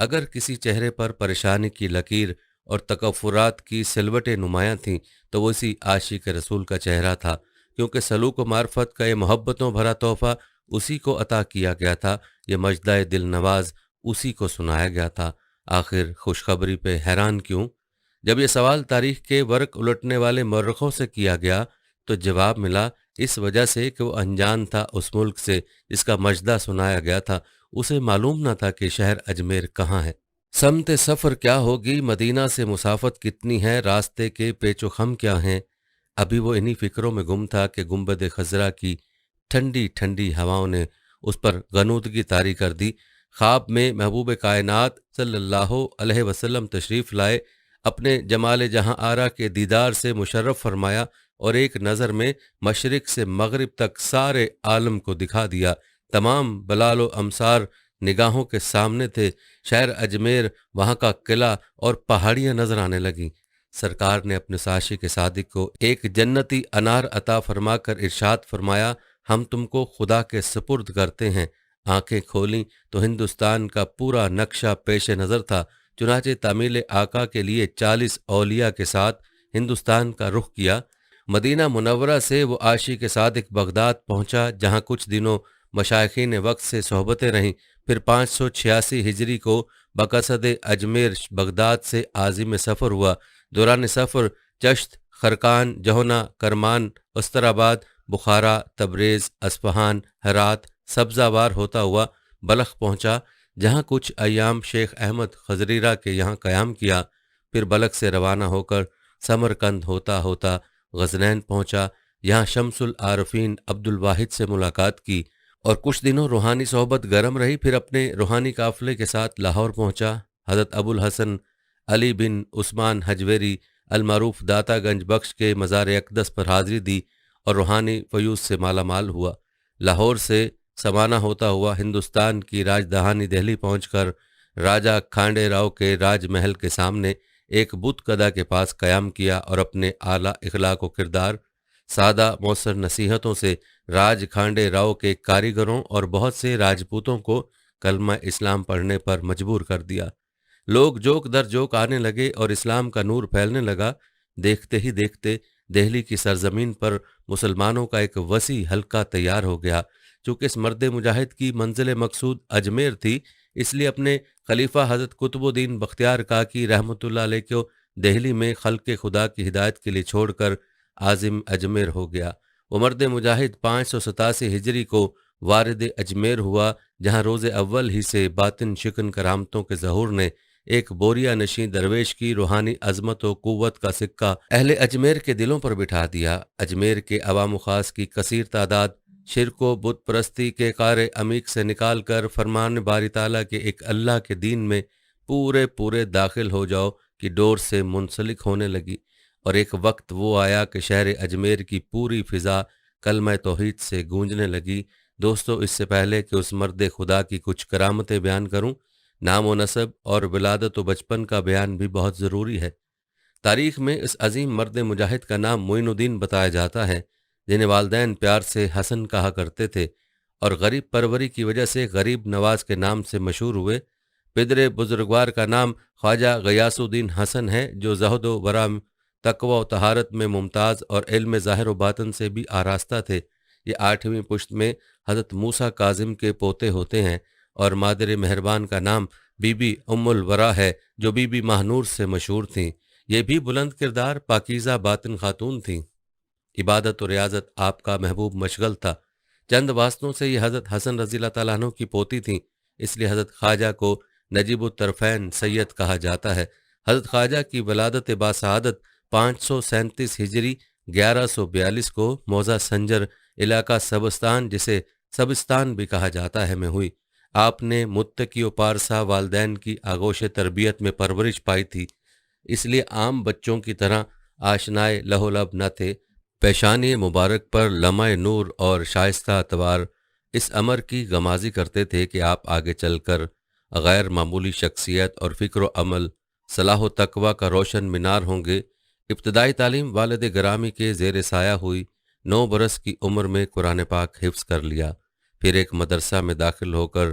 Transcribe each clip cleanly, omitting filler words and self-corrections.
اگر کسی چہرے پر پریشانی کی لکیر اور تکفرات کی سلوٹیں نمایاں تھیں تو وہ اسی عاشق رسول کا چہرہ تھا، کیونکہ سلوک و معرفت کا یہ محبتوں بھرا تحفہ اسی کو عطا کیا گیا تھا، یہ مجدہ دل نواز اسی کو سنایا گیا تھا۔ آخر خوشخبری پہ حیران کیوں؟ جب یہ سوال تاریخ کے ورق الٹنے والے مورخوں سے کیا گیا تو جواب ملا، اس وجہ سے کہ وہ انجان تھا اس ملک سے جس کا مجدہ سنایا گیا تھا، اسے معلوم نہ تھا کہ شہر اجمیر کہاں ہے، سمت سفر کیا ہوگی، مدینہ سے مسافت کتنی ہے، راستے کے پیچ و خم کیا ہیں۔ ابھی وہ انہی فکروں میں گم تھا کہ گنبد خضرا کی ٹھنڈی ٹھنڈی ہواؤں نے اس پر غنودگی طاری کر دی۔ خواب میں محبوب کائنات صلی اللہ علیہ وسلم تشریف لائے، اپنے جمال جہاں آرا کے دیدار سے مشرف فرمایا اور ایک نظر میں مشرق سے مغرب تک سارے عالم کو دکھا دیا۔ تمام بلال و امصار نگاہوں کے سامنے تھے، شہر اجمیر، وہاں کا قلعہ اور پہاڑیاں نظر آنے لگیں۔ سرکار نے اپنے عاشق صادق کو ایک جنتی انار عطا فرما کر ارشاد فرمایا، ہم تم کو خدا کے سپرد کرتے ہیں۔ آنکھیں کھولیں تو ہندوستان کا پورا نقشہ پیش نظر تھا، چنانچہ تعمیل آقا کے لیے 40 اولیاء کے ساتھ ہندوستان کا رخ کیا۔ مدینہ منورہ سے وہ عاشق صادق بغداد پہنچا، جہاں کچھ دنوں مشائخین وقت سے صحبتیں رہیں، پھر 586 ہجری کو بقصد اجمیر بغداد سے عازم سفر ہوا۔ دوران سفر چشت، خرقان، جہونا، کرمان، استراباد، بخارا، تبریز، اصفہان، ہرات، سبزہ وار ہوتا ہوا بلخ پہنچا، جہاں کچھ ایام شیخ احمد خضریرہ کے یہاں قیام کیا۔ پھر بلخ سے روانہ ہو کر سمرقند ہوتا ہوتا غزنین پہنچا، یہاں شمس العارفین عبد الواحد سے ملاقات کی اور کچھ دنوں روحانی صحبت گرم رہی۔ پھر اپنے روحانی قافلے کے ساتھ لاہور پہنچا، حضرت ابو الحسن علی بن عثمان حجویری المعروف داتا گنج بخش کے مزار اقدس پر حاضری دی اور روحانی فیوز سے مالا مال ہوا۔ لاہور سے سمانہ ہوتا ہوا ہندوستان کی راجدھانی دہلی پہنچ کر راجہ کھانڈے راؤ کے راج محل کے سامنے ایک بت کدا کے پاس قیام کیا اور اپنے اعلیٰ اخلاق و کردار، سادہ مؤثر نصیحتوں سے راج کھانڈے راؤ کے کاریگروں اور بہت سے راجپوتوں کو کلمہ اسلام پڑھنے پر مجبور کر دیا۔ لوگ جوک در جوک آنے لگے اور اسلام کا نور پھیلنے لگا۔ دیکھتے ہی دیکھتے دہلی کی سرزمین پر مسلمانوں کا ایک وسیع حلقہ تیار ہو گیا۔ چونکہ اس مرد مجاہد کی منزل مقصود اجمیر تھی، اس لیے اپنے خلیفہ حضرت قطب الدین بختیار کاکی رحمۃ اللہ علیہ کو دہلی میں خلق خدا کی ہدایت کے لیے چھوڑ کر عازم اجمیر ہو گیا۔ وہ مرد مجاہد 587 ہجری کو وارد اجمیر ہوا، جہاں روز اول ہی سے باطن شکن کرامتوں کے ظہور نے ایک بوریا نشین درویش کی روحانی عظمت و قوت کا سکہ اہل اجمیر کے دلوں پر بٹھا دیا۔ اجمیر کے عوام و خاص کی کثیر تعداد شرک و بت پرستی کے قعر عمیق سے نکال کر فرمان باری تعالیٰ کے ایک اللہ کے دین میں پورے داخل ہو جاؤ کی ڈور سے منسلک ہونے لگی، اور ایک وقت وہ آیا کہ شہر اجمیر کی پوری فضا کلمہ توحید سے گونجنے لگی۔ دوستو، اس سے پہلے کہ اس مرد خدا کی کچھ کرامتیں بیان کروں، نام و نسب اور ولادت و بچپن کا بیان بھی بہت ضروری ہے۔ تاریخ میں اس عظیم مرد مجاہد کا نام معین الدین بتایا جاتا ہے، جنہیں والدین پیار سے حسن کہا کرتے تھے اور غریب پروری کی وجہ سے غریب نواز کے نام سے مشہور ہوئے۔ پدر بزرگوار کا نام خواجہ غیاث الدین حسن ہے، جو زہد و ورع، تقوی و طہارت میں ممتاز اور علم ظاہر و باطن سے بھی آراستہ تھے۔ یہ 8ویں پشت میں حضرت موسیٰ کاظم کے پوتے ہوتے ہیں، اور مادر مہربان کا نام بی بی ام الورا ہے، جو بی بی ماہنور سے مشہور تھیں۔ یہ بھی بلند کردار پاکیزہ باطن خاتون تھیں۔ عبادت و ریاضت آپ کا محبوب مشغل تھا۔ چند واسطوں سے یہ حضرت حسن رضی اللہ تعالیٰ عنہ کی پوتی تھیں، اس لیے حضرت خواجہ کو نجیب الطرفین سید کہا جاتا ہے۔ حضرت خواجہ کی ولادت باسعادت 537 ہجری 1142 کو موضع سنجر، علاقہ سبستان، جسے سبستان بھی کہا جاتا ہے، میں ہوئی۔ آپ نے متقی و پارسا والدین کی آغوش تربیت میں پرورش پائی تھی، اس لیے عام بچوں کی طرح آشنائے لہو لب نہ تھے۔ پیشانی مبارک پر لمع نور اور شائستہ اتوار اس امر کی غمازی کرتے تھے کہ آپ آگے چل کر غیر معمولی شخصیت اور فکر و عمل، صلاح و تقوی کا روشن مینار ہوں گے۔ ابتدائی تعلیم والد گرامی کے زیر سایہ ہوئی۔ 9 برس کی عمر میں قرآن پاک حفظ کر لیا، پھر ایک مدرسہ میں داخل ہو کر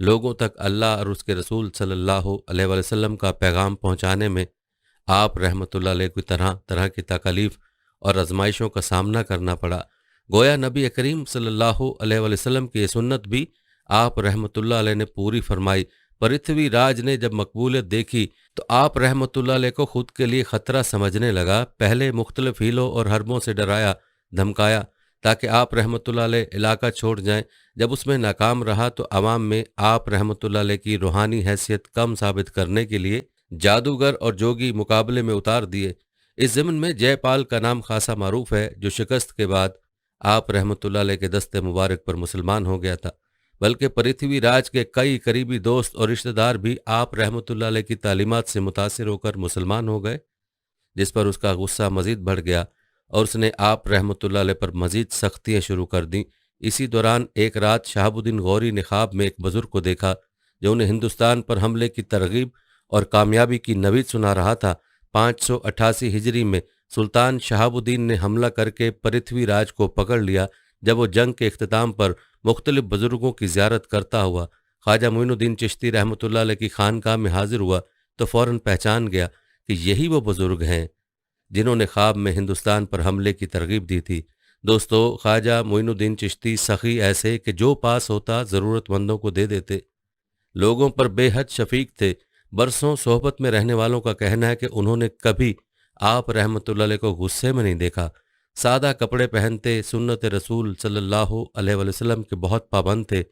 لوگوں تک اللہ اور اس کے رسول صلی اللہ علیہ وسلم کا پیغام پہنچانے میں آپ رحمۃ اللہ علیہ کو طرح طرح کی تکالیف اور آزمائشوں کا سامنا کرنا پڑا۔ گویا نبی کریم صلی اللہ علیہ وسلم کی یہ سنت بھی آپ رحمۃ اللہ علیہ نے پوری فرمائی۔ پرتھوی راج نے جب مقبولیت دیکھی تو آپ رحمۃ اللہ علیہ کو خود کے لیے خطرہ سمجھنے لگا۔ پہلے مختلف ہیلوں اور حربوں سے ڈرایا دھمکایا تاکہ آپ رحمۃ اللہ علیہ علاقہ چھوڑ جائیں۔ جب اس میں ناکام رہا تو عوام میں آپ رحمۃ اللہ علیہ کی روحانی حیثیت کم ثابت کرنے کے لیے جادوگر اور جوگی مقابلے میں اتار دیے۔ اس ضمن میں جے پال کا نام خاصا معروف ہے، جو شکست کے بعد آپ رحمۃ اللہ علیہ کے دست مبارک پر مسلمان ہو گیا تھا، بلکہ پرتھوی راج کے کئی قریبی دوست اور رشتہ دار بھی آپ رحمۃ اللہ علیہ کی تعلیمات سے متاثر ہو کر مسلمان ہو گئے، جس پر اس کا غصہ مزید بڑھ گیا اور اس نے آپ رحمۃ اللہ علیہ پر مزید سختیاں شروع کر دیں۔ اسی دوران ایک رات شہاب الدین غوری نے خواب میں ایک بزرگ کو دیکھا جو انہیں ہندوستان پر حملے کی ترغیب اور کامیابی کی نوید سنا رہا تھا۔ 588 ہجری میں سلطان شہاب الدین نے حملہ کر کے پرتھوی راج کو پکڑ لیا۔ جب وہ جنگ کے اختتام پر مختلف بزرگوں کی زیارت کرتا ہوا خواجہ معین الدین چشتی رحمۃ اللہ علیہ کی خانقاہ میں حاضر ہوا تو فوراً پہچان گیا کہ یہی وہ بزرگ ہیں جنہوں نے خواب میں ہندوستان پر حملے کی ترغیب دی تھی۔ دوستو، خواجہ معین الدین چشتی سخی ایسے کہ جو پاس ہوتا ضرورت مندوں کو دے دیتے، لوگوں پر بے حد شفیق تھے۔ برسوں صحبت میں رہنے والوں کا کہنا ہے کہ انہوں نے کبھی آپ رحمۃ اللہ علیہ کو غصے میں نہیں دیکھا۔ سادہ کپڑے پہنتے، سنت رسول صلی اللہ علیہ وسلم کے بہت پابند تھے۔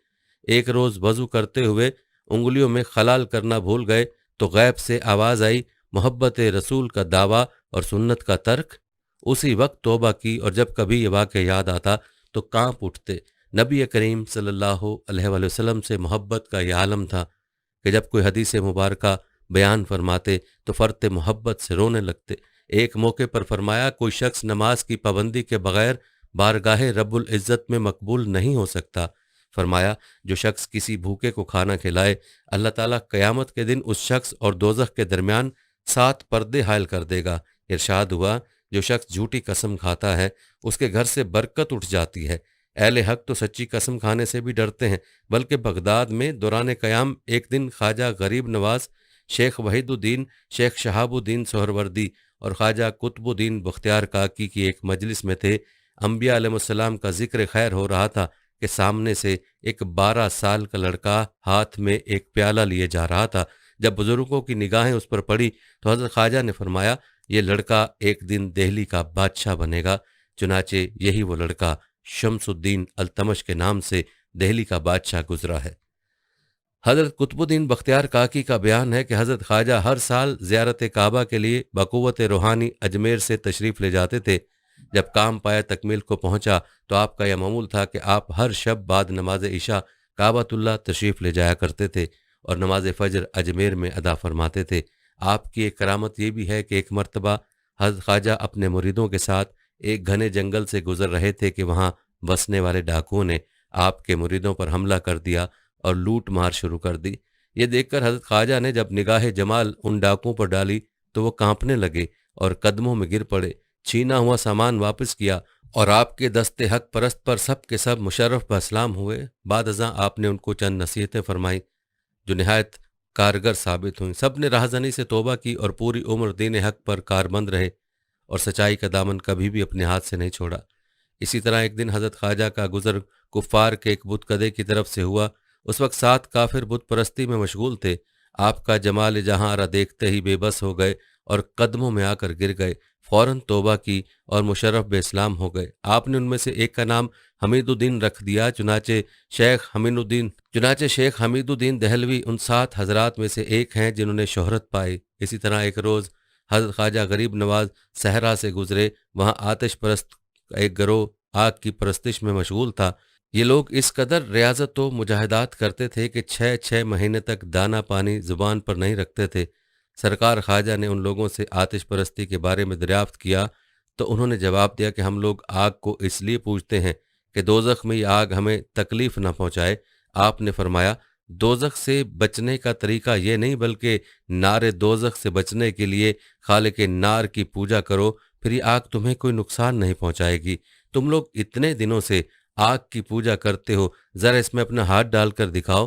ایک روز وضو کرتے ہوئے انگلیوں میں خلال کرنا بھول گئے تو غیب سے آواز آئی، محبت رسول کا دعویٰ اور سنت کا ترک۔ اسی وقت توبہ کی اور جب کبھی یہ واقعہ یاد آتا تو کانپ اٹھتے۔ نبی کریم صلی اللہ علیہ وسلم سے محبت کا یہ عالم تھا کہ جب کوئی حدیث مبارکہ بیان فرماتے تو فرط محبت سے رونے لگتے۔ ایک موقع پر فرمایا، کوئی شخص نماز کی پابندی کے بغیر بارگاہ رب العزت میں مقبول نہیں ہو سکتا۔ فرمایا، جو شخص کسی بھوکے کو کھانا کھلائے، اللہ تعالیٰ قیامت کے دن اس شخص اور دوزخ کے درمیان 7 پردے حائل کر دے گا۔ ارشاد ہوا، جو شخص جھوٹی قسم کھاتا ہے اس کے گھر سے برکت اٹھ جاتی ہے۔ اہل حق تو سچی قسم کھانے سے بھی ڈرتے ہیں، بلکہ بغداد میں دوران قیام ایک دن خواجہ غریب نواز، شیخ وحید الدین، شیخ شہاب الدین سہروردی اور خواجہ قطب الدین بختیار کاکی کی ایک مجلس میں تھے۔ انبیاء علیہ السلام کا ذکر خیر ہو رہا تھا کہ سامنے سے ایک 12 سال کا لڑکا ہاتھ میں ایک پیالہ لیے جا رہا تھا۔ جب بزرگوں کی نگاہیں اس پر پڑی تو حضرت خواجہ نے فرمایا، یہ لڑکا ایک دن دہلی کا بادشاہ بنے گا۔ چنانچہ یہی وہ لڑکا شمس الدین التمش کے نام سے دہلی کا بادشاہ گزرا ہے۔ حضرت قطب الدین بختیار کاکی کا بیان ہے کہ حضرت خواجہ ہر سال زیارت کعبہ کے لیے بقوت روحانی اجمیر سے تشریف لے جاتے تھے۔ جب کام پایہ تکمیل کو پہنچا تو آپ کا یہ معمول تھا کہ آپ ہر شب بعد نماز عشاء کعبۃ اللہ تشریف لے جایا کرتے تھے اور نماز فجر اجمیر میں ادا فرماتے تھے۔ آپ کی ایک کرامت یہ بھی ہے کہ ایک مرتبہ حضرت خواجہ اپنے مریدوں کے ساتھ ایک گھنے جنگل سے گزر رہے تھے کہ وہاں بسنے والے ڈاکوؤں نے آپ کے مریدوں پر حملہ کر دیا اور لوٹ مار شروع کر دی۔ یہ دیکھ کر حضرت خواجہ نے جب نگاہ جمال ان ڈاکوؤں پر ڈالی تو وہ کانپنے لگے اور قدموں میں گر پڑے، چھینا ہوا سامان واپس کیا اور آپ کے دست حق پرست پر سب کے سب مشرف باسلام ہوئے۔ بعد ازاں آپ نے ان کو چند نصیحتیں فرمائیں جو نہایت کارگر ثابت ہوئیں۔ سب نے راہزنی سے توبہ کی اور پوری عمر دین حق پر کاربند رہے اور سچائی کا دامن کبھی بھی اپنے ہاتھ سے نہیں چھوڑا۔ اسی طرح ایک دن حضرت خواجہ کا گزر کفار کے ایک بت کدے کی طرف سے ہوا۔ اس وقت 7 کافر بت پرستی میں مشغول تھے۔ آپ کا جمال جہاں آرا دیکھتے ہی بے بس ہو گئے اور قدموں میں آ کر گر گئے، فوراً توبہ کی اور مشرف بے اسلام ہو گئے۔ آپ نے ان میں سے ایک کا نام حمید الدین رکھ دیا۔ چنانچہ شیخ حمید الدین دہلوی ان 7 حضرات میں سے ایک ہیں جنہوں نے شہرت پائی۔ اسی طرح ایک روز حضرت خواجہ غریب نواز صحرا سے گزرے، وہاں آتش پرست ایک گروہ آگ کی پرستش میں مشغول تھا۔ یہ لوگ اس قدر ریاضت و مجاہدات کرتے تھے کہ 6 مہینے تک دانہ پانی زبان پر نہیں رکھتے تھے۔ سرکار خواجہ نے ان لوگوں سے آتش پرستی کے بارے میں دریافت کیا تو انہوں نے جواب دیا کہ ہم لوگ آگ کو اس لیے پوجتے ہیں کہ دوزخ میں یہ آگ ہمیں تکلیف نہ پہنچائے۔ آپ نے فرمایا، دوزخ سے بچنے کا طریقہ یہ نہیں بلکہ نار دوزخ سے بچنے کے لیے خالق نار کی پوجا کرو، پھر یہ آگ تمہیں کوئی نقصان نہیں پہنچائے گی۔ تم لوگ اتنے دنوں سے آگ کی پوجا کرتے ہو، ذرا اس میں اپنا ہاتھ ڈال کر دکھاؤ۔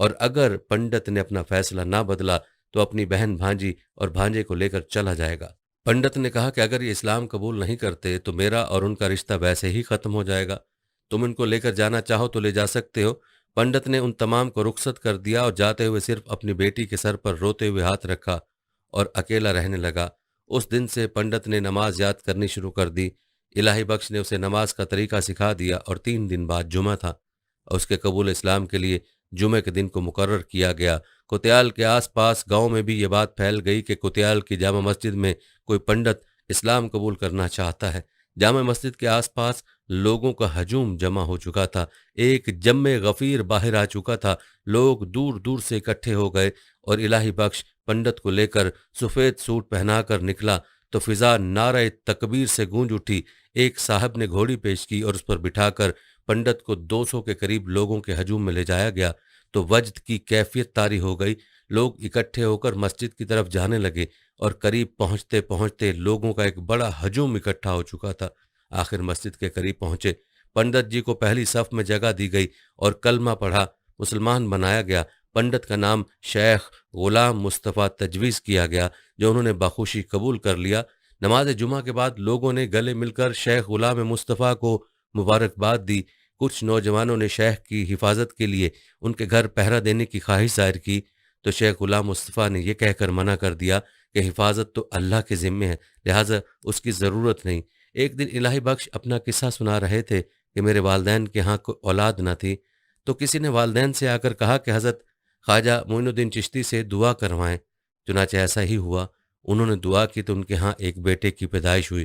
اور اگر پنڈت نے اپنا فیصلہ نہ بدلا تو اپنی بہن بھانجی اور بھانجے کو لے کر چلا جائے گا۔ پنڈت نے کہا کہ اگر یہ اسلام قبول نہیں کرتے تو میرا اور ان کا رشتہ ویسے ہی ختم ہو جائے گا، تم ان کو لے کر جانا چاہو تو لے جا سکتے ہو۔ پنڈت نے ان تمام کو رخصت کر دیا اور جاتے ہوئے صرف اپنی بیٹی کے سر پر روتے ہوئے ہاتھ رکھا اور اکیلا رہنے لگا۔ اس دن سے پنڈت نے نماز یاد کرنی شروع کر دی۔ الہی بخش نے اسے نماز کا طریقہ سکھا دیا اور 3 دن بعد جمعہ تھا اور اس کے قبول اسلام کے لیے جمعے کے دن کو مقرر کیا گیا۔ کتیال کے آس پاس گاؤں میں بھی یہ بات پھیل گئی کہ کتیال کی جامع مسجد میں کوئی پنڈت اسلام قبول کرنا چاہتا ہے۔ جامع مسجد کے آس پاس لوگوں کا ہجوم جمع ہو چکا تھا، ایک جم غفیر باہر آ چکا تھا، لوگ دور دور سے اکٹھے ہو گئے اور الہی بخش پنڈت کو لے کر سفید سوٹ پہنا کر نکلا تو فضا نعرہ تکبیر سے گونج اٹھی۔ ایک صاحب نے گھوڑی پیش کی اور اس پر بٹھا کر پنڈت کو 200 کے قریب لوگوں کے ہجوم میں لے جایا گیا تو وجد کی کیفیت طاری ہو گئی۔ لوگ اکٹھے ہو کر مسجد کی طرف جانے لگے اور قریب پہنچتے پہنچتے لوگوں کا ایک بڑا ہجوم اکٹھا ہو چکا تھا۔ آخر مسجد کے قریب پہنچے، پنڈت جی کو پہلی صف میں جگہ دی گئی اور کلمہ پڑھا، مسلمان بنایا گیا۔ پنڈت کا نام شیخ غلام مصطفیٰ تجویز کیا گیا جو انہوں نے بخوشی قبول کر لیا۔ نماز جمعہ کے بعد لوگوں نے گلے مل کر شیخ غلام مصطفیٰ کو مبارکباد دی۔ کچھ نوجوانوں نے شیخ کی حفاظت کے لیے ان کے گھر پہرا دینے کی خواہش ظاہر کی تو شیخ غلام مصطفیٰ نے یہ کہہ کر منع کر دیا کہ حفاظت تو اللہ کے ذمے ہے، لہٰذا اس کی ضرورت نہیں۔ ایک دن الہی بخش اپنا قصہ سنا رہے تھے کہ میرے والدین کے ہاں کوئی اولاد نہ تھی تو کسی نے والدین سے آ کر کہا کہ حضرت خواجہ معین الدین چشتی سے دعا کروائیں۔ چنانچہ ایسا ہی ہوا، انہوں نے دعا کی تو ان کے ہاں ایک بیٹے کی پیدائش ہوئی۔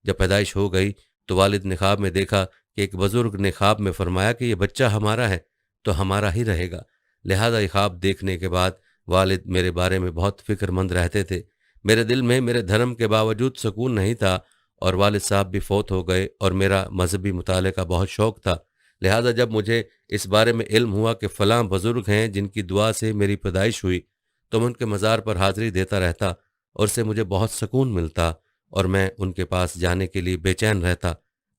جب پیدائش ہو گئی تو والد نے خواب میں دیکھا کہ ایک بزرگ نے خواب میں فرمایا کہ یہ بچہ ہمارا ہے تو ہمارا ہی رہے گا، لہذا یہ خواب دیکھنے کے بعد والد میرے بارے میں بہت فکر مند رہتے تھے۔ میرے دل میں میرے دھرم کے باوجود سکون نہیں تھا اور والد صاحب بھی فوت ہو گئے اور میرا مذہبی مطالعے کا بہت شوق تھا، لہذا جب مجھے اس بارے میں علم ہوا کہ فلاں بزرگ ہیں جن کی دعا سے میری پیدائش ہوئی تو میں ان کے مزار پر حاضری دیتا رہتا اور اس سے مجھے بہت سکون ملتا اور میں ان کے پاس جانے کے لیے بے چین رہتا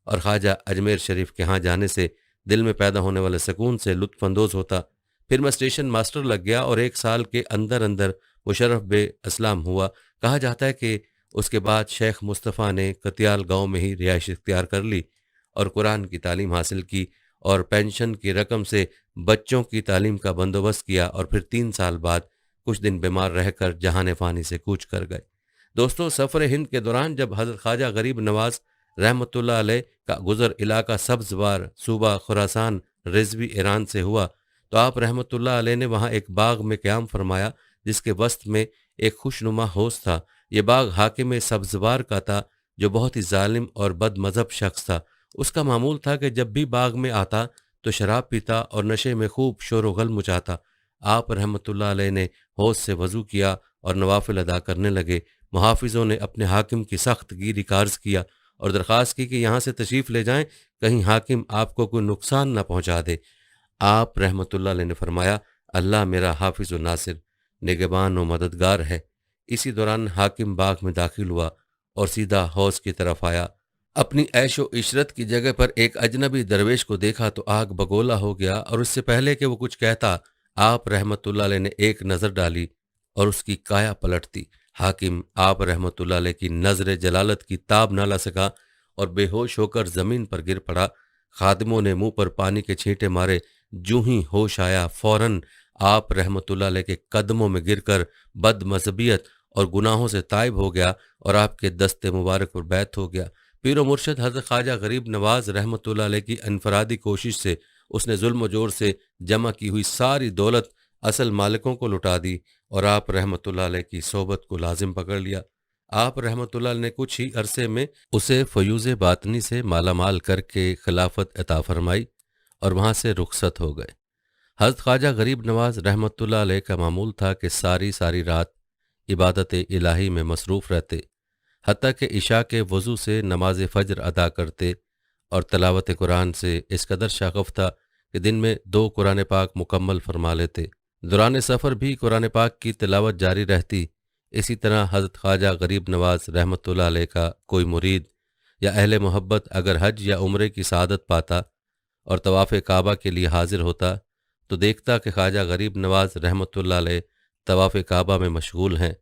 اور خواجہ اجمیر شریف کے ہاں جانے سے دل میں پیدا ہونے والے سکون سے لطف اندوز ہوتا۔ پھر میں اسٹیشن ماسٹر لگ گیا اور 1 سال کے اندر اندر مشرف بے اسلام ہوا۔ کہا جاتا ہے کہ اس کے بعد شیخ مصطفیٰ نے کتیال گاؤں میں ہی رہائش اختیار کر لی اور قرآن کی تعلیم حاصل کی اور پینشن کی رقم سے بچوں کی تعلیم کا بندوبست کیا اور پھر 3 سال بعد کچھ دن بیمار رہ کر جہان فانی سے کوچ کر گئے۔ دوستو، سفر ہند کے دوران جب حضرت خواجہ غریب نواز رحمۃ اللہ علیہ کا گزر علاقہ سبزوار صوبہ خراسان رضوی ایران سے ہوا تو آپ رحمۃ اللہ علیہ نے وہاں ایک باغ میں قیام فرمایا جس کے وسط میں ایک خوشنما حوض تھا۔ یہ باغ حاکم سبزوار کا تھا جو بہت ہی ظالم اور بد مذہب شخص تھا۔ اس کا معمول تھا کہ جب بھی باغ میں آتا تو شراب پیتا اور نشے میں خوب شور و غل مچاتا۔ آپ رحمۃ اللہ علیہ نے حوض سے وضو کیا اور نوافل ادا کرنے لگے۔ محافظوں نے اپنے حاکم کی سخت گیری کارز کیا اور درخواست کی کہ یہاں سے تشریف لے جائیں، کہیں حاکم آپ کو کوئی نقصان نہ پہنچا دے۔ آپ رحمۃ اللہ علیہ نے فرمایا، اللہ میرا حافظ و ناصر، نگہبان و مددگار ہے۔ اسی دوران حاکم باغ میں داخل ہوا اور سیدھا حوض کی طرف آیا۔ اپنی عیش و عشرت کی جگہ پر ایک اجنبی درویش کو دیکھا تو آگ بگولا ہو گیا اور اس سے پہلے کہ وہ کچھ کہتا آپ رحمۃ اللہ علیہ نے ایک نظر ڈالی اور اس کی کایا پلٹ دی۔ حاکم آپ رحمۃ اللہ علیہ کی نظر جلالت کی تاب نہ لا سکا اور بے ہوش ہو کر زمین پر گر پڑا۔ خادموں نے منہ پر پانی کے چھینٹے مارے، جوں ہی ہوش آیا فوراً آپ رحمۃ اللہ علیہ کے قدموں میں گر کر بد مذہبیت اور گناہوں سے تائب ہو گیا اور آپ کے دست مبارک پر بیعت ہو گیا۔ پیر و مرشد حضرت خواجہ غریب نواز رحمۃ اللہ علیہ کی انفرادی کوشش سے اس نے ظلم و جور سے جمع کی ہوئی ساری دولت اصل مالکوں کو لٹا دی اور آپ رحمۃ اللہ علیہ کی صحبت کو لازم پکڑ لیا۔ آپ رحمۃ اللہ علیہ نے کچھ ہی عرصے میں اسے فیوز باطنی سے مالا مال کر کے خلافت عطا فرمائی اور وہاں سے رخصت ہو گئے۔ حضرت خواجہ غریب نواز رحمۃ اللہ علیہ کا معمول تھا کہ ساری رات عبادت الہی میں مصروف رہتے، حتیٰ کہ عشاء کے وضو سے نماز فجر ادا کرتے اور تلاوت قرآن سے اس قدر شغف تھا کہ دن میں 2 قرآن پاک مکمل فرما لیتے۔ دوران سفر بھی قرآن پاک کی تلاوت جاری رہتی۔ اسی طرح حضرت خواجہ غریب نواز رحمۃ اللہ علیہ کا کوئی مرید یا اہل محبت اگر حج یا عمرے کی سعادت پاتا اور طواف کعبہ کے لیے حاضر ہوتا تو دیکھتا کہ خواجہ غریب نواز رحمۃ اللہ علیہ طواف کعبہ میں مشغول ہیں۔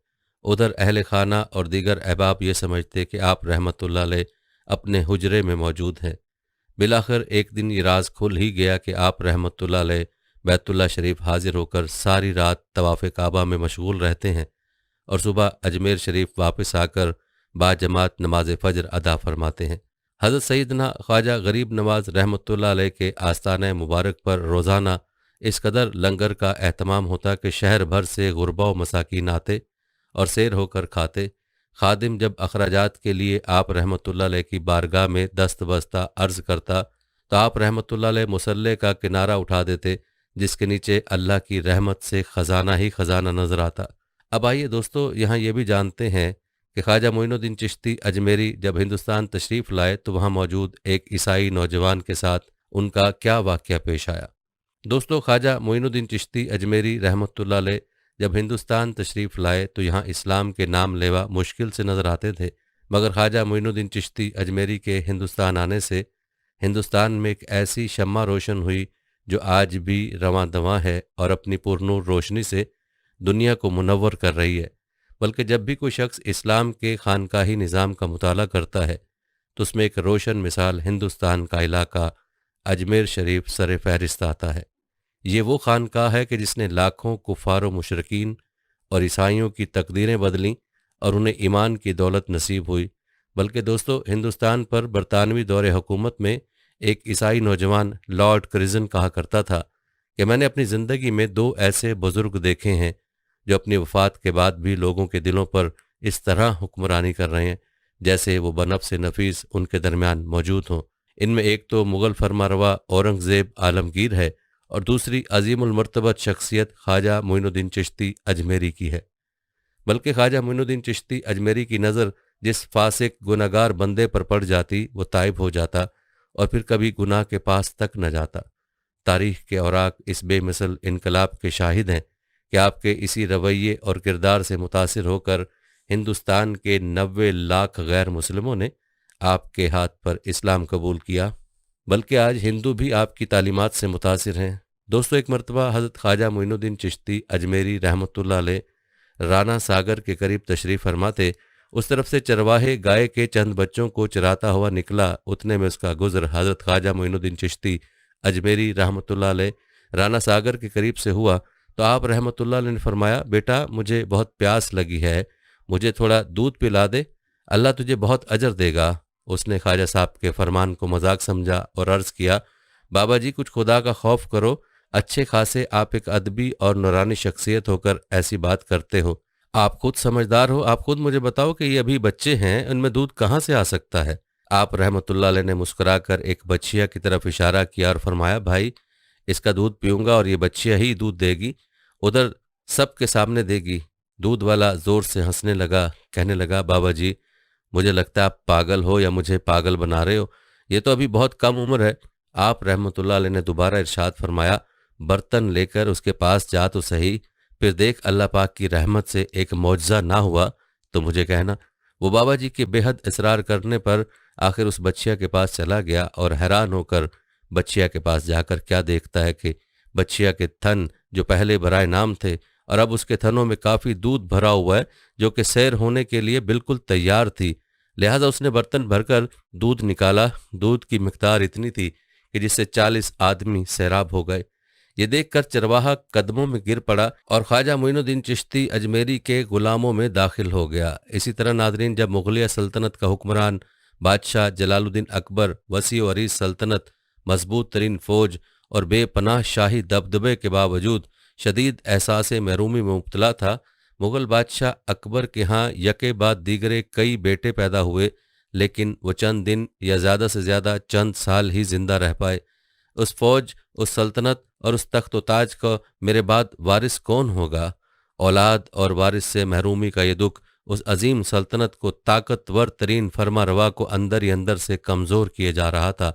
ادھر اہل خانہ اور دیگر احباب یہ سمجھتے کہ آپ رحمۃ اللہ علیہ اپنے حجرے میں موجود ہیں۔ بالآخر ایک دن یہ راز کھل ہی گیا کہ آپ رحمۃ اللہ علیہ بیت اللہ شریف حاضر ہو کر ساری رات طواف کعبہ میں مشغول رہتے ہیں اور صبح اجمیر شریف واپس آ کر باجماعت نماز فجر ادا فرماتے ہیں۔ حضرت سیدنا خواجہ غریب نواز رحمۃ اللہ علیہ کے آستانہ مبارک پر روزانہ اس قدر لنگر کا اہتمام ہوتا کہ شہر بھر سے غربا و مساکین آتے اور سیر ہو کر کھاتے۔ خادم جب اخراجات کے لیے آپ رحمۃ اللہ علیہ کی بارگاہ میں دست بستہ عرض کرتا تو آپ رحمۃ اللہ علیہ مصلے کا کنارہ اٹھا دیتے، جس کے نیچے اللہ کی رحمت سے خزانہ ہی خزانہ نظر آتا۔ اب آئیے دوستو، یہاں یہ بھی جانتے ہیں کہ خواجہ معین الدین چشتی اجمیری جب ہندوستان تشریف لائے تو وہاں موجود ایک عیسائی نوجوان کے ساتھ ان کا کیا واقعہ پیش آیا۔ دوستو، خواجہ معین الدین چشتی اجمیری رحمۃ اللہ علیہ جب ہندوستان تشریف لائے تو یہاں اسلام کے نام لیوا مشکل سے نظر آتے تھے، مگر خواجہ معین الدین چشتی اجمیری کے ہندوستان آنے سے ہندوستان میں ایک ایسی شمع روشن ہوئی جو آج بھی رواں دواں ہے اور اپنی پرنور روشنی سے دنیا کو منور کر رہی ہے۔ بلکہ جب بھی کوئی شخص اسلام کے خانقاہی نظام کا مطالعہ کرتا ہے تو اس میں ایک روشن مثال ہندوستان کا علاقہ اجمیر شریف سر فہرست آتا ہے۔ یہ وہ خانقاہ ہے کہ جس نے لاکھوں کفار و مشرکین اور عیسائیوں کی تقدیریں بدلیں اور انہیں ایمان کی دولت نصیب ہوئی۔ بلکہ دوستو، ہندوستان پر برطانوی دور حکومت میں ایک عیسائی نوجوان لارڈ کرزن کہا کرتا تھا کہ میں نے اپنی زندگی میں 2 ایسے بزرگ دیکھے ہیں جو اپنی وفات کے بعد بھی لوگوں کے دلوں پر اس طرح حکمرانی کر رہے ہیں جیسے وہ بنفس نفیس ان کے درمیان موجود ہوں۔ ان میں ایک تو مغل فرمانروا اورنگزیب عالمگیر ہے اور دوسری عظیم المرتبت شخصیت خواجہ معین الدین چشتی اجمیری کی ہے۔ بلکہ خواجہ معین الدین چشتی اجمیری کی نظر جس فاسق گناہگار بندے پر پڑ جاتی وہ تائب ہو جاتا اور پھر کبھی گناہ کے پاس تک نہ جاتا۔ تاریخ کے اوراق اس بے مثل انقلاب کے شاہد ہیں کہ آپ کے اسی رویے اور کردار سے متاثر ہو کر ہندوستان کے 90 لاکھ غیر مسلموں نے آپ کے ہاتھ پر اسلام قبول کیا، بلکہ آج ہندو بھی آپ کی تعلیمات سے متاثر ہیں۔ دوستو، ایک مرتبہ حضرت خواجہ معین الدین چشتی اجمیری رحمۃ اللہ علیہ رانا ساگر کے قریب تشریف فرماتے، اس طرف سے چرواہے گائے کے چند بچوں کو چراتا ہوا نکلا، اتنے میں اس کا گزر حضرت خواجہ معین الدین چشتی اجمیری رحمۃ اللہ علیہ رانا ساگر کے قریب سے ہوا تو آپ رحمۃ اللہ علیہ نے فرمایا، بیٹا مجھے بہت پیاس لگی ہے، مجھے تھوڑا دودھ پلا دے، اللہ تجھے بہت اجر دے گا۔ اس نے خواجہ صاحب کے فرمان کو مذاق سمجھا اور عرض کیا، بابا جی کچھ خدا کا خوف کرو، اچھے خاصے آپ ایک ادبی اور نورانی شخصیت ہو کر ایسی بات کرتے ہو، آپ خود سمجھدار ہو، آپ خود مجھے بتاؤ کہ یہ ابھی بچے ہیں، ان میں دودھ کہاں سے آ سکتا ہے؟ آپ رحمۃ اللہ علیہ نے مسکرا کر ایک بچیا کی طرف اشارہ کیا اور فرمایا، بھائی اس کا دودھ پیوں گا اور یہ بچیا ہی دودھ دے گی، ادھر سب کے سامنے دے گی۔ دودھ والا زور سے ہنسنے لگا، کہنے لگا، بابا جی مجھے لگتا ہے آپ پاگل ہو یا مجھے پاگل بنا رہے ہو، یہ تو ابھی بہت کم عمر ہے۔ آپ رحمۃ اللہ علیہ نے دوبارہ ارشاد فرمایا، برتن لے کر اس کے پاس جا تو صحیح، پھر دیکھ اللہ پاک کی رحمت سے ایک معجزہ نہ ہوا تو مجھے کہنا۔ وہ بابا جی کے بے حد اصرار کرنے پر آخر اس بچیا کے پاس چلا گیا اور حیران ہو کر بچیا کے پاس جا کر کیا دیکھتا ہے کہ بچیا کے تھن جو پہلے برائے نام تھے اور اب اس کے تھنوں میں کافی دودھ بھرا ہوا ہے جو کہ سیر ہونے کے لیے بالکل تیار تھی، لہذا اس نے برتن بھر کر دودھ نکالا۔ دودھ کی مقدار اتنی تھی کہ جس سے 40 آدمی سیراب ہو گئے۔ یہ دیکھ کر چرواہا قدموں میں گر پڑا اور خواجہ معین الدین چشتی اجمیری کے غلاموں میں داخل ہو گیا۔ اسی طرح ناظرین، جب مغلیہ سلطنت کا حکمران بادشاہ جلال الدین اکبر وسیع و عریض سلطنت، مضبوط ترین فوج اور بے پناہ شاہی دبدبے کے باوجود شدید احساس محرومی میں مبتلا تھا، مغل بادشاہ اکبر کے ہاں یکے بعد دیگرے کئی بیٹے پیدا ہوئے، لیکن وہ چند دن یا زیادہ سے زیادہ چند سال ہی زندہ رہ پائے۔ اس فوج، اس سلطنت اور اس تخت و تاج کا میرے بعد وارث کون ہوگا؟ اولاد اور وارث سے محرومی کا یہ دکھ اس عظیم سلطنت کو طاقتور ترین فرما روا کو اندر ہی اندر سے کمزور کیے جا رہا تھا۔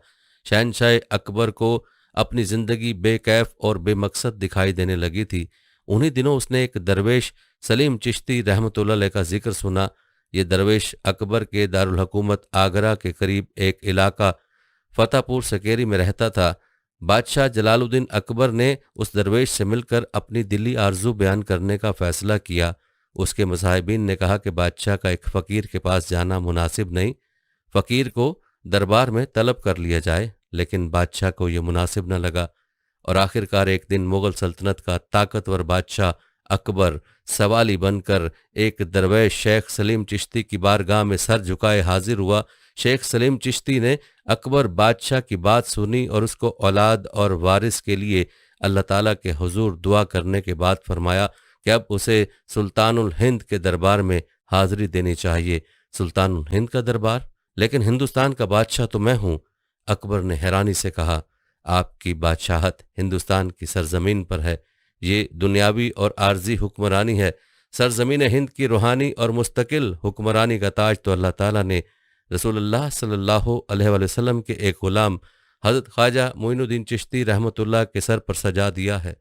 شہنشاہ اکبر کو اپنی زندگی بے کیف اور بے مقصد دکھائی دینے لگی تھی۔ انہی دنوں اس نے ایک درویش سلیم چشتی رحمۃ اللہ علیہ کا ذکر سنا۔ یہ درویش اکبر کے دارالحکومت آگرہ کے قریب ایک علاقہ فتح پور سکیری میں رہتا تھا۔ بادشاہ جلال الدین اکبر نے اس درویش سے مل کر اپنی دلی آرزو بیان کرنے کا فیصلہ کیا۔ اس کے مصاحبین نے کہا کہ بادشاہ کا ایک فقیر کے پاس جانا مناسب نہیں، فقیر کو دربار میں طلب کر لیا جائے، لیکن بادشاہ کو یہ مناسب نہ لگا، اور آخرکار ایک دن مغل سلطنت کا طاقتور بادشاہ اکبر سوالی بن کر ایک درویش شیخ سلیم چشتی کی بارگاہ میں سر جھکائے حاضر ہوا۔ شیخ سلیم چشتی نے اکبر بادشاہ کی بات سنی اور اس کو اولاد اور وارث کے لیے اللہ تعالیٰ کے حضور دعا کرنے کے بعد فرمایا کہ اب اسے سلطان الہند کے دربار میں حاضری دینی چاہیے۔ سلطان الہند کا دربار؟ لیکن ہندوستان کا بادشاہ تو میں ہوں۔ اکبر نے حیرانی سے کہا، آپ کی بادشاہت ہندوستان کی سرزمین پر ہے، یہ دنیاوی اور عارضی حکمرانی ہے، سرزمین ہند کی روحانی اور مستقل حکمرانی کا تاج تو اللہ تعالیٰ نے رسول اللہ صلی اللہ علیہ وآلہ وسلم کے ایک غلام حضرت خواجہ معین الدین چشتی رحمۃ اللہ کے سر پر سجا دیا ہے۔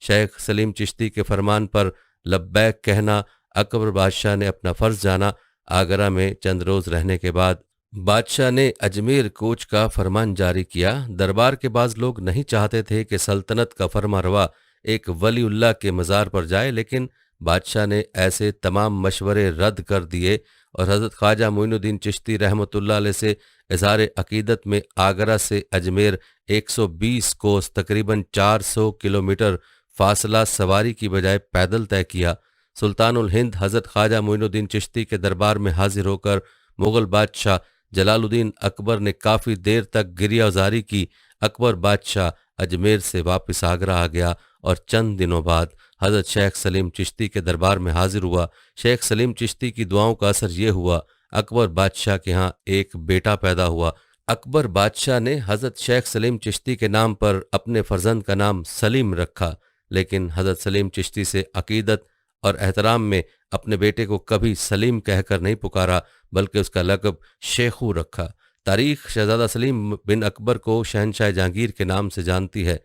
شیخ سلیم چشتی کے فرمان پر لبیک کہنا اکبر بادشاہ نے اپنا فرض جانا۔ آگرہ میں چند روز رہنے کے بعد بادشاہ نے اجمیر کوچ کا فرمان جاری کیا۔ دربار کے بعض لوگ نہیں چاہتے تھے کہ سلطنت کا فرما روا ایک ولی اللہ کے مزار پر جائے، لیکن بادشاہ نے ایسے تمام مشورے رد کر دیے اور حضرت خواجہ معین الدین چشتی رحمۃ اللہ علیہ سے اظہار عقیدت میں آگرہ سے اجمیر 120 کوس تقریباً 400 کلومیٹر فاصلہ سواری کی بجائے پیدل طے کیا۔ سلطان الہند حضرت خواجہ معین الدین چشتی کے دربار میں حاضر ہو کر مغل بادشاہ جلال الدین اکبر نے کافی دیر تک گریہ زاری کی۔ اکبر بادشاہ اجمیر سے واپس آگرہ آ گیا اور چند دنوں بعد حضرت شیخ سلیم چشتی کے دربار میں حاضر ہوا۔ شیخ سلیم چشتی کی دعاؤں کا اثر یہ ہوا، اکبر بادشاہ کے ہاں ایک بیٹا پیدا ہوا۔ اکبر بادشاہ نے حضرت شیخ سلیم چشتی کے نام پر اپنے فرزند کا نام سلیم رکھا، لیکن حضرت سلیم چشتی سے عقیدت اور احترام میں اپنے بیٹے کو کبھی سلیم کہہ کر نہیں پکارا، بلکہ اس کا لقب شیخو رکھا۔ تاریخ شہزادہ سلیم بن اکبر کو شہنشاہ جہانگیر کے نام سے جانتی ہے۔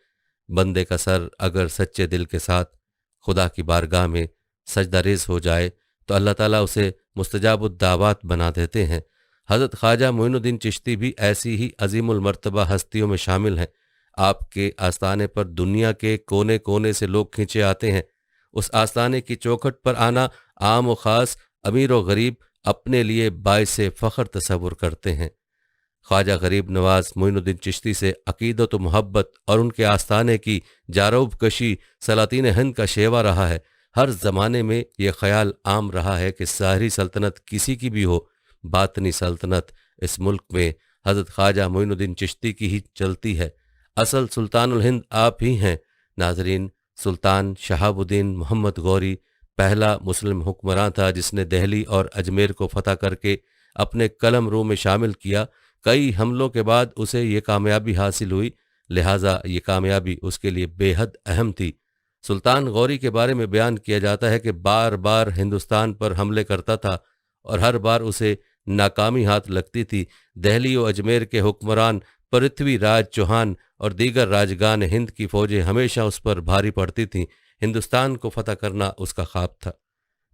بندے کا سر اگر سچے دل کے ساتھ خدا کی بارگاہ میں سجدہ ریز ہو جائے تو اللہ تعالیٰ اسے مستجاب الدعوات بنا دیتے ہیں۔ حضرت خواجہ معین الدین چشتی بھی ایسی ہی عظیم المرتبہ ہستیوں میں شامل ہیں۔ آپ کے آستانے پر دنیا کے کونے کونے سے لوگ کھینچے آتے ہیں۔ اس آستانے کی چوکھٹ پر آنا عام و خاص، امیر و غریب اپنے لیے باعث فخر تصور کرتے ہیں۔ خواجہ غریب نواز معین الدین چشتی سے عقیدت و محبت اور ان کے آستانے کی جاروب کشی سلاطین ہند کا شیوا رہا ہے۔ ہر زمانے میں یہ خیال عام رہا ہے کہ ظاہری سلطنت کسی کی بھی ہو، باطنی سلطنت اس ملک میں حضرت خواجہ معین الدین چشتی کی ہی چلتی ہے۔ اصل سلطان الہند آپ ہی ہیں۔ ناظرین، سلطان شہاب الدین محمد غوری پہلا مسلم حکمراں تھا جس نے دہلی اور اجمیر کو فتح کر کے اپنے قلم رو میں شامل کیا۔ کئی حملوں کے بعد اسے یہ کامیابی حاصل ہوئی، لہٰذا یہ کامیابی اس کے لیے بے حد اہم تھی۔ سلطان غوری کے بارے میں بیان کیا جاتا ہے کہ بار بار ہندوستان پر حملے کرتا تھا اور ہر بار اسے ناکامی ہاتھ لگتی تھی۔ دہلی و اجمیر کے حکمران پرتھوی راج چوہان اور دیگر راجگان ہند کی فوجیں ہمیشہ اس پر بھاری پڑتی تھیں۔ ہندوستان کو فتح کرنا اس کا خواب تھا،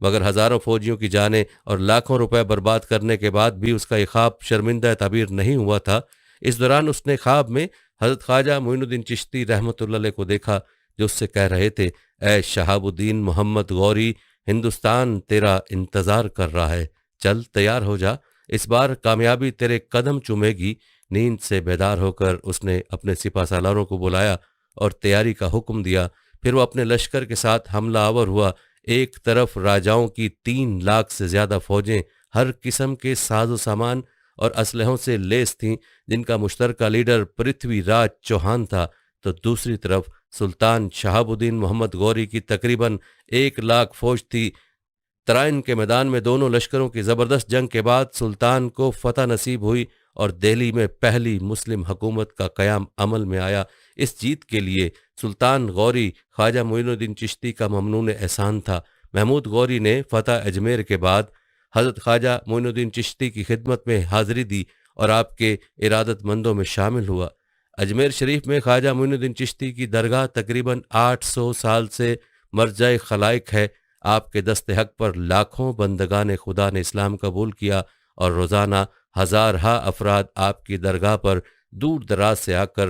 مگر ہزاروں فوجیوں کی جانیں اور لاکھوں روپے برباد کرنے کے بعد بھی اس کا یہ خواب شرمندہ تعبیر نہیں ہوا تھا۔ اس دوران اس نے خواب میں حضرت خواجہ معین الدین چشتی رحمۃ اللہ علیہ کو دیکھا، جو اس سے کہہ رہے تھے، اے شہاب الدین محمد غوری، ہندوستان تیرا انتظار کر رہا ہے، چل تیار ہو جا، اس بار کامیابی تیرے قدم چومے گی۔ نیند سے بیدار ہو کر اس نے اپنے سپہ سالاروں کو بلایا اور تیاری کا حکم دیا۔ پھر وہ اپنے لشکر کے ساتھ حملہ آور ہوا۔ ایک طرف راجاؤں کی 3 لاکھ سے زیادہ فوجیں ہر قسم کے ساز و سامان اور اسلحوں سے لیس تھیں، جن کا مشترکہ لیڈر پرتھوی راج چوہان تھا، تو دوسری طرف سلطان شہاب الدین محمد غوری کی تقریباً 1 لاکھ فوج تھی۔ ترائن کے میدان میں دونوں لشکروں کی زبردست جنگ کے بعد سلطان کو فتح نصیب ہوئی اور دہلی میں پہلی مسلم حکومت کا قیام عمل میں آیا۔ اس جیت کے لیے سلطان غوری خواجہ معین الدین چشتی کا ممنون احسان تھا۔ محمود غوری نے فتح اجمیر کے بعد حضرت خواجہ معین الدین چشتی کی خدمت میں حاضری دی اور آپ کے ارادت مندوں میں شامل ہوا۔ اجمیر شریف میں خواجہ معین الدین چشتی کی درگاہ تقریباً 800 سال سے مرجع خلائق ہے۔ آپ کے دست حق پر لاکھوں بندگان خدا نے اسلام قبول کیا اور روزانہ ہزارہا افراد آپ کی درگاہ پر دور دراز سے آ کر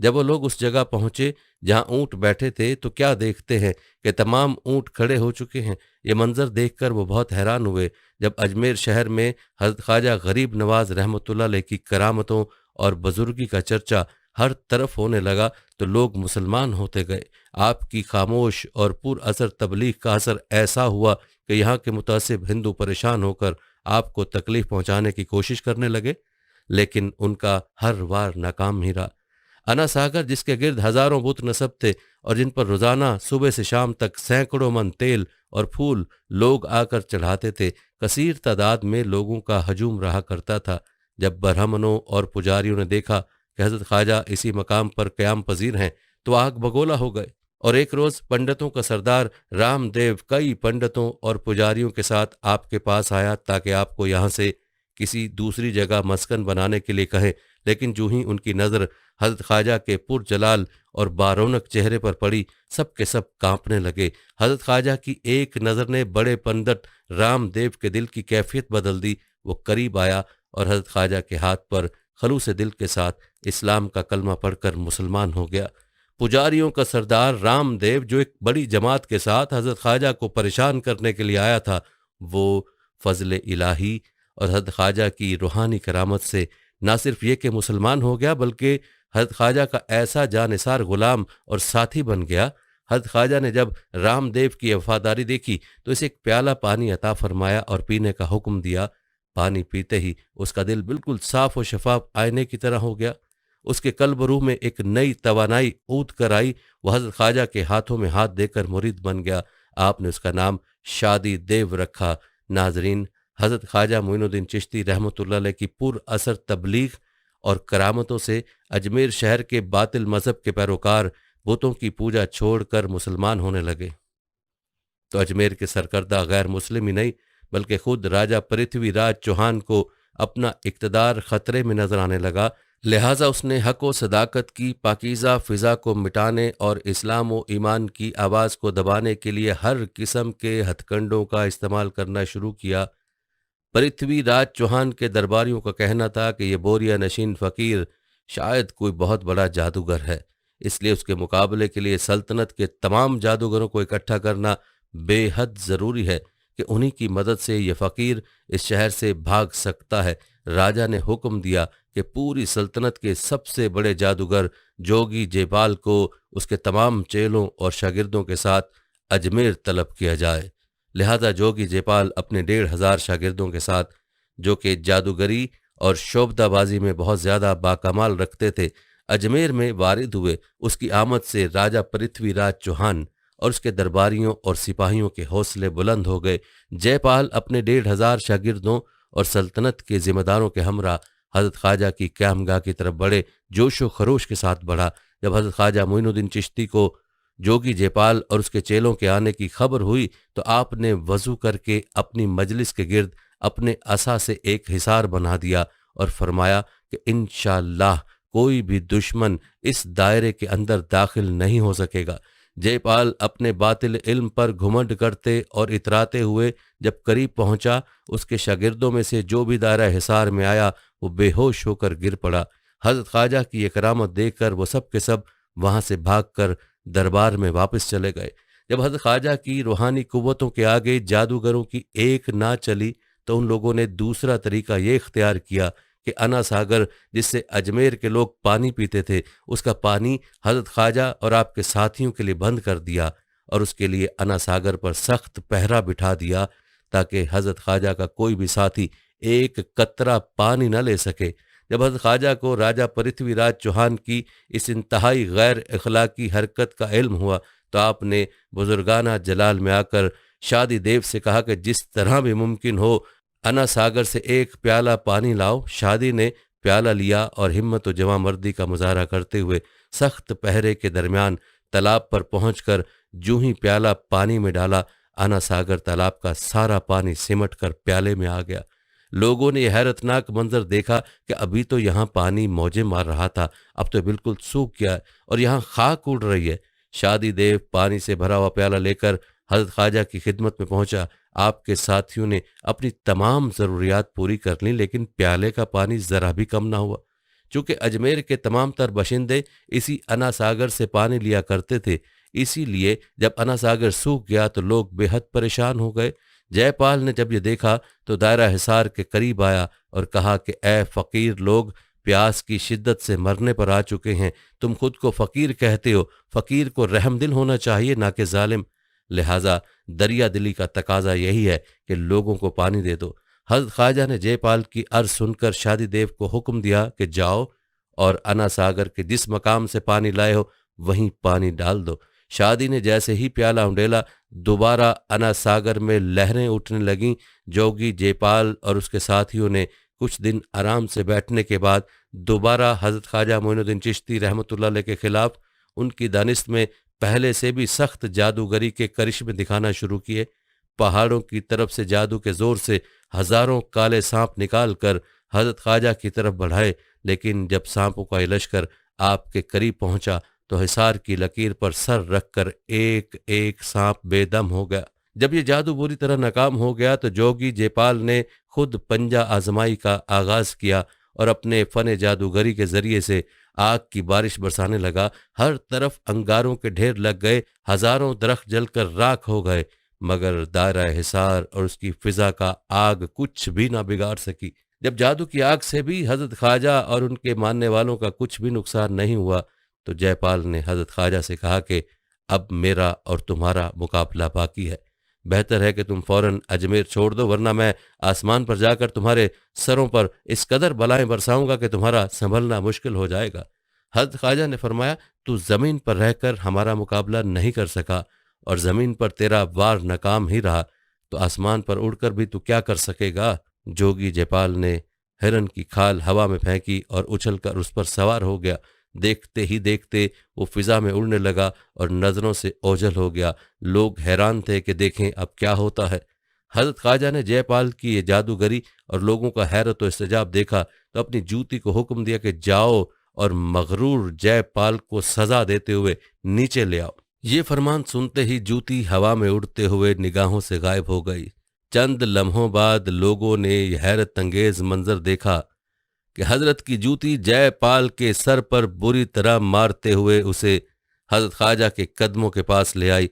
جب وہ لوگ اس جگہ پہنچے جہاں اونٹ بیٹھے تھے تو کیا دیکھتے ہیں کہ تمام اونٹ کھڑے ہو چکے ہیں۔ یہ منظر دیکھ کر وہ بہت حیران ہوئے۔ جب اجمیر شہر میں حضرت خواجہ غریب نواز رحمۃ اللہ علیہ کی کرامتوں اور بزرگی کا چرچا ہر طرف ہونے لگا تو لوگ مسلمان ہوتے گئے۔ آپ کی خاموش اور پر اثر تبلیغ کا اثر ایسا ہوا کہ یہاں کے متعصب ہندو پریشان ہو کر آپ کو تکلیف پہنچانے کی کوشش کرنے لگے، لیکن ان کا ہر وار ناکام ہی رہا۔ انا ساگر، جس کے گرد ہزاروں بت نصب تھے اور جن پر روزانہ صبح سے شام تک سینکڑوں من تیل اور پھول لوگ آ کر چڑھاتے تھے، کثیر تعداد میں لوگوں کا ہجوم رہا کرتا تھا۔ جب برہمنوں اور پجاریوں نے دیکھا کہ حضرت خواجہ اسی مقام پر قیام پذیر ہیں تو آگ بگولا ہو گئے، اور ایک روز پنڈتوں کا سردار رام دیو کئی پنڈتوں اور پجاریوں کے ساتھ آپ کے پاس آیا تاکہ آپ کو یہاں سے کسی دوسری جگہ مسکن بنانے کے لیے کہیں، لیکن جو ہی ان کی نظر حضرت خواجہ کے پر جلال اور بارونق چہرے پر پڑی، سب کے سب کانپنے لگے۔ حضرت خواجہ کی ایک نظر نے بڑے پنڈت رام دیو کے دل کی کیفیت بدل دی۔ وہ قریب آیا اور حضرت خواجہ کے ہاتھ پر خلوص دل کے ساتھ اسلام کا کلمہ پڑھ کر مسلمان ہو گیا۔ پجاریوں کا سردار رام دیو، جو ایک بڑی جماعت کے ساتھ حضرت خواجہ کو پریشان کرنے کے لیے آیا تھا، وہ فضل الہی اور حضرت خواجہ کی روحانی کرامت سے نہ صرف یہ کہ مسلمان ہو گیا بلکہ حضرت خواجہ کا ایسا جانثار غلام اور ساتھی بن گیا۔ حضرت خواجہ نے جب رام دیو کی وفاداری دیکھی تو اسے ایک پیالہ پانی عطا فرمایا اور پینے کا حکم دیا۔ پانی پیتے ہی اس کا دل بالکل صاف و شفاف آئینے کی طرح ہو گیا۔ اس کے قلب روح میں ایک نئی توانائی اونت کر آئی۔ وہ حضرت خواجہ کے ہاتھوں میں ہاتھ دے کر مرید بن گیا۔ آپ نے اس کا نام شادی دیو رکھا۔ ناظرین، حضرت خواجہ معین الدین چشتی رحمۃ اللہ علیہ کی پر اثر تبلیغ اور کرامتوں سے اجمیر شہر کے باطل مذہب کے پیروکار بتوں کی پوجا چھوڑ کر مسلمان ہونے لگے، تو اجمیر کے سرکردہ غیر مسلم ہی نہیں بلکہ خود راجہ پرتھوی راج چوہان کو اپنا اقتدار خطرے میں نظر آنے لگا۔ لہٰذا اس نے حق و صداقت کی پاکیزہ فضا کو مٹانے اور اسلام و ایمان کی آواز کو دبانے کے لیے ہر قسم کے ہتھ کنڈوں کا استعمال کرنا شروع کیا۔ پرتھوی راج چوہان کے درباریوں کا کہنا تھا کہ یہ بوریا نشین فقیر شاید کوئی بہت بڑا جادوگر ہے، اس لیے اس کے مقابلے کے لیے سلطنت کے تمام جادوگروں کو اکٹھا کرنا بے حد ضروری ہے کہ انہی کی مدد سے یہ فقیر اس شہر سے بھاگ سکتا ہے۔ راجہ نے حکم دیا کہ پوری سلطنت کے سب سے بڑے جادوگر جوگی جیپال کو اس کے تمام چیلوں اور شاگردوں کے ساتھ اجمیر طلب کیا جائے۔ لہذا جوگی جیپال اپنے 1,500 شاگردوں کے ساتھ، جو کہ جادوگری اور شعبدہ بازی میں بہت زیادہ باکمال رکھتے تھے، اجمیر میں وارد ہوئے۔ اس کی آمد سے راجہ پرتھوی راج چوہان اور اس کے درباریوں اور سپاہیوں کے حوصلے بلند ہو گئے۔ جے پال اپنے 1,500 شاگردوں اور سلطنت کے ذمہ داروں کے ہمراہ حضرت خواجہ کی قیامگاہ کی طرف بڑے جوش و خروش کے ساتھ بڑھا۔ جب حضرت خواجہ معین الدین چشتی کو جوگی جیپال اور اس کے چیلوں کے آنے کی خبر ہوئی تو آپ نے وضو کر کے اپنی مجلس کے گرد اپنے عصا سے ایک حصار بنا دیا اور فرمایا کہ انشاءاللہ کوئی بھی دشمن اس دائرے کے اندر داخل نہیں ہو سکے گا۔ جے پال اپنے باطل علم پر گھمنڈ کرتے اور اتراتے ہوئے جب قریب پہنچا، اس کے شاگردوں میں سے جو بھی دائرہ حصار میں آیا وہ بے ہوش ہو کر گر پڑا۔ حضرت خواجہ کی یہ کرامت دیکھ کر وہ سب کے سب وہاں سے بھاگ کر دربار میں واپس چلے گئے۔ جب حضرت خواجہ کی روحانی قوتوں کے آگے جادوگروں کی ایک نہ چلی تو ان لوگوں نے دوسرا طریقہ یہ اختیار کیا کہ انا ساگر، جس سے اجمیر کے لوگ پانی پیتے تھے، اس کا پانی حضرت خواجہ اور آپ کے ساتھیوں کے لیے بند کر دیا اور اس کے لیے انا ساگر پر سخت پہرا بٹھا دیا تاکہ حضرت خواجہ کا کوئی بھی ساتھی ایک قطرہ پانی نہ لے سکے۔ جب حضرت خواجہ کو راجہ پرتھوی راج چوہان کی اس انتہائی غیر اخلاقی حرکت کا علم ہوا تو آپ نے بزرگانہ جلال میں آ کر شادی دیو سے کہا کہ جس طرح بھی ممکن ہو انا ساگر سے ایک پیالہ پانی لاؤ۔ شادی نے پیالہ لیا اور ہمت و جواں مردی کا مظاہرہ کرتے ہوئے سخت پہرے کے درمیان تالاب پر پہنچ کر جو ہی پیالہ پانی میں ڈالا، انا ساگر تالاب کا سارا پانی سمٹ کر پیالے میں آ گیا۔ لوگوں نے یہ حیرتناک منظر دیکھا کہ ابھی تو یہاں پانی موجیں مار رہا تھا، اب تو بالکل سوکھ گیا ہے اور یہاں خاک اڑ رہی ہے۔ شادی دیو پانی سے بھرا ہوا پیالہ لے کر حضرت خواجہ کی خدمت میں پہنچا۔ آپ کے ساتھیوں نے اپنی تمام ضروریات پوری کر لیں لیکن پیالے کا پانی ذرا بھی کم نہ ہوا۔ چونکہ اجمیر کے تمام تر باشندے اسی انا ساگر سے پانی لیا کرتے تھے، اسی لیے جب انا ساگر سوکھ گیا تو لوگ بے حد پریشان ہو گئے۔ جے پال نے جب یہ دیکھا تو دائرہ حصار کے قریب آیا اور کہا کہ اے فقیر لوگ، پیاس کی شدت سے مرنے پر آ چکے ہیں، تم خود کو فقیر کہتے ہو، فقیر کو رحم دل ہونا چاہیے نہ کہ ظالم، لہٰذا دریا دلی کا تقاضا یہی ہے کہ لوگوں کو پانی دے دو۔ حضرت خواجہ نے جے پال کی عرض سن کر شادی دیو کو حکم دیا کہ جاؤ اور انا ساگر کے جس مقام سے پانی لائے ہو وہیں پانی ڈال دو۔ شادی نے جیسے ہی پیالہ انڈیلا، دوبارہ انا ساگر میں لہریں اٹھنے لگیں۔ جوگی جے پال اور اس کے ساتھیوں نے کچھ دن آرام سے بیٹھنے کے بعد دوبارہ حضرت خواجہ معین الدین چشتی رحمۃ اللہ علیہ کے خلاف ان کی دانست میں پہلے سے بھی سخت جادوگری کے کرشمے دکھانا شروع کیے۔ پہاڑوں کی طرف سے جادو کے زور سے ہزاروں کالے سانپ نکال کر حضرت خواجہ کی طرف بڑھائے، لیکن جب سانپوں کا یہ لشکر آپ کے قریب پہنچا تو حصار کی لکیر پر سر رکھ کر ایک ایک سانپ بے دم ہو گیا۔ جب یہ جادو بری طرح ناکام ہو گیا تو جوگی جے پال نے خود پنجہ آزمائی کا آغاز کیا اور اپنے فن جادوگری کے ذریعے سے آگ کی بارش برسانے لگا۔ ہر طرف انگاروں کے ڈھیر لگ گئے، ہزاروں درخت جل کر راکھ ہو گئے، مگر دائرہ حصار اور اس کی فضا کا آگ کچھ بھی نہ بگاڑ سکی۔ جب جادو کی آگ سے بھی حضرت خواجہ اور ان کے ماننے والوں کا کچھ بھی نقصان نہیں ہوا تو جے پال نے حضرت خواجہ سے کہا کہ اب میرا اور تمہارا مقابلہ باقی ہے، بہتر ہے کہ تم فوراً اجمیر چھوڑ دو، ورنہ میں آسمان پر جا کر تمہارے سروں پر اس قدر بلائیں برساؤں گا کہ تمہارا سنبھلنا مشکل ہو جائے گا۔ حضرت خواجہ نے فرمایا، تو زمین پر رہ کر ہمارا مقابلہ نہیں کر سکا اور زمین پر تیرا وار ناکام ہی رہا تو آسمان پر اڑ کر بھی تو کیا کر سکے گا؟ جوگی جے پال نے ہرن کی کھال ہوا میں پھینکی اور اچھل کر اس پر سوار ہو گیا۔ دیکھتے ہی دیکھتے وہ فضا میں اڑنے لگا اور نظروں سے اوجھل ہو گیا۔ لوگ حیران تھے کہ دیکھیں اب کیا ہوتا ہے۔ حضرت خواجہ نے جے پال کی یہ جادوگری اور لوگوں کا حیرت و استعجاب دیکھا تو اپنی جوتی کو حکم دیا کہ جاؤ اور مغرور جے پال کو سزا دیتے ہوئے نیچے لے آؤ۔ یہ فرمان سنتے ہی جوتی ہوا میں اڑتے ہوئے نگاہوں سے غائب ہو گئی۔ چند لمحوں بعد لوگوں نے یہ حیرت انگیز منظر دیکھا کہ حضرت کی جوتی جے پال کے سر پر بری طرح مارتے ہوئے اسے حضرت خواجہ کے قدموں کے پاس لے آئی۔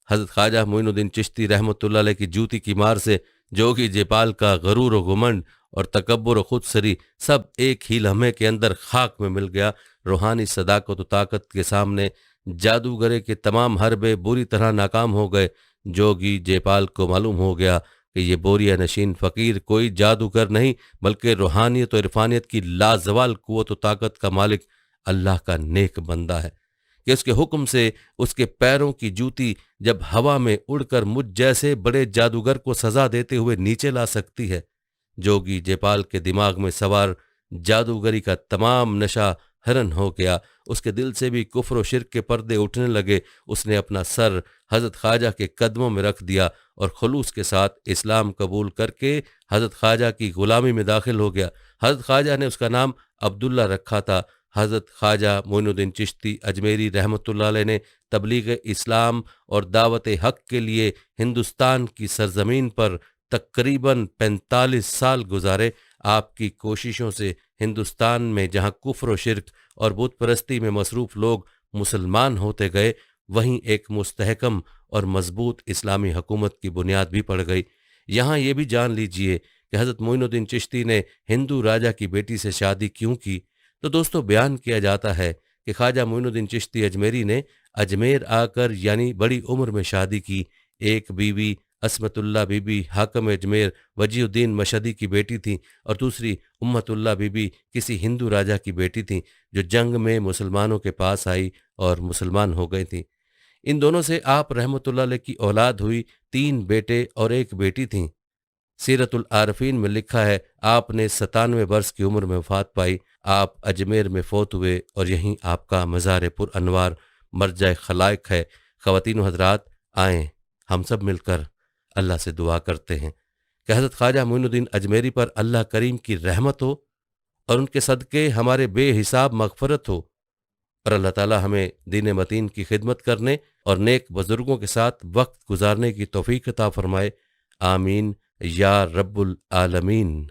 حضرت خواجہ معین الدین چشتی رحمۃ اللہ علیہ کی جوتی کی مار سے جوگی جے پال کا غرور و گمنڈ اور تکبر و خود سری سب ایک ہی لمحے کے اندر خاک میں مل گیا۔ روحانی صداقت و طاقت کے سامنے جادوگرے کے تمام حربے بری طرح ناکام ہو گئے۔ جوگی جے پال کو معلوم ہو گیا کہ یہ بوریہ نشین فقیر کوئی جادوگر نہیں بلکہ روحانیت و عرفانیت کی لازوال قوت و طاقت کا مالک اللہ کا نیک بندہ ہے، کہ اس کے حکم سے اس کے پیروں کی جوتی جب ہوا میں اڑ کر مجھ جیسے بڑے جادوگر کو سزا دیتے ہوئے نیچے لا سکتی ہے۔ جوگی جے پال کے دماغ میں سوار جادوگری کا تمام نشہ ہرن ہو گیا۔ اس کے دل سے بھی کفر و شرک کے پردے اٹھنے لگے۔ اس نے اپنا سر حضرت خواجہ کے قدموں میں رکھ دیا اور خلوص کے ساتھ اسلام قبول کر کے حضرت خواجہ کی غلامی میں داخل ہو گیا۔ حضرت خواجہ نے اس کا نام عبداللہ رکھا تھا۔ حضرت خواجہ معین الدین چشتی اجمیری رحمۃ اللہ علیہ نے تبلیغ اسلام اور دعوت حق کے لیے ہندوستان کی سرزمین پر تقریباً 45 سال گزارے۔ آپ کی کوششوں سے ہندوستان میں جہاں کفر و شرک اور بت پرستی میں مصروف لوگ مسلمان ہوتے گئے، وہیں ایک مستحکم اور مضبوط اسلامی حکومت کی بنیاد بھی پڑ گئی۔ یہاں یہ بھی جان لیجئے کہ حضرت معین الدین چشتی نے ہندو راجہ کی بیٹی سے شادی کیوں کی۔ تو دوستو، بیان کیا جاتا ہے کہ خواجہ معین الدین چشتی اجمیری نے اجمیر آ کر یعنی بڑی عمر میں شادی کی۔ ایک بیوی عصمت اللہ بی بی حاکم اجمیر وجی الدین مشہدی کی بیٹی تھیں اور دوسری امت اللہ بی بی کسی ہندو راجہ کی بیٹی تھیں جو جنگ میں مسلمانوں کے پاس آئی اور مسلمان ہو گئی تھیں۔ ان دونوں سے آپ رحمۃ اللہ علیہ کی اولاد ہوئی۔ 3 بیٹے اور 1 بیٹی تھیں۔ سیرت العارفین میں لکھا ہے آپ نے 97 برس کی عمر میں وفات پائی۔ آپ اجمیر میں فوت ہوئے اور یہیں آپ کا مزار پر انوار مرجع خلائق ہے۔ خواتین و حضرات، آئیں ہم سب مل کر اللہ سے دعا کرتے ہیں کہ حضرت خواجہ معین الدین اجمیری پر اللہ کریم کی رحمت ہو اور ان کے صدقے ہمارے بے حساب مغفرت ہو، اور اللہ تعالی ہمیں دین متین کی خدمت کرنے اور نیک بزرگوں کے ساتھ وقت گزارنے کی توفیق عطا فرمائے۔ آمین یا رب العالمین۔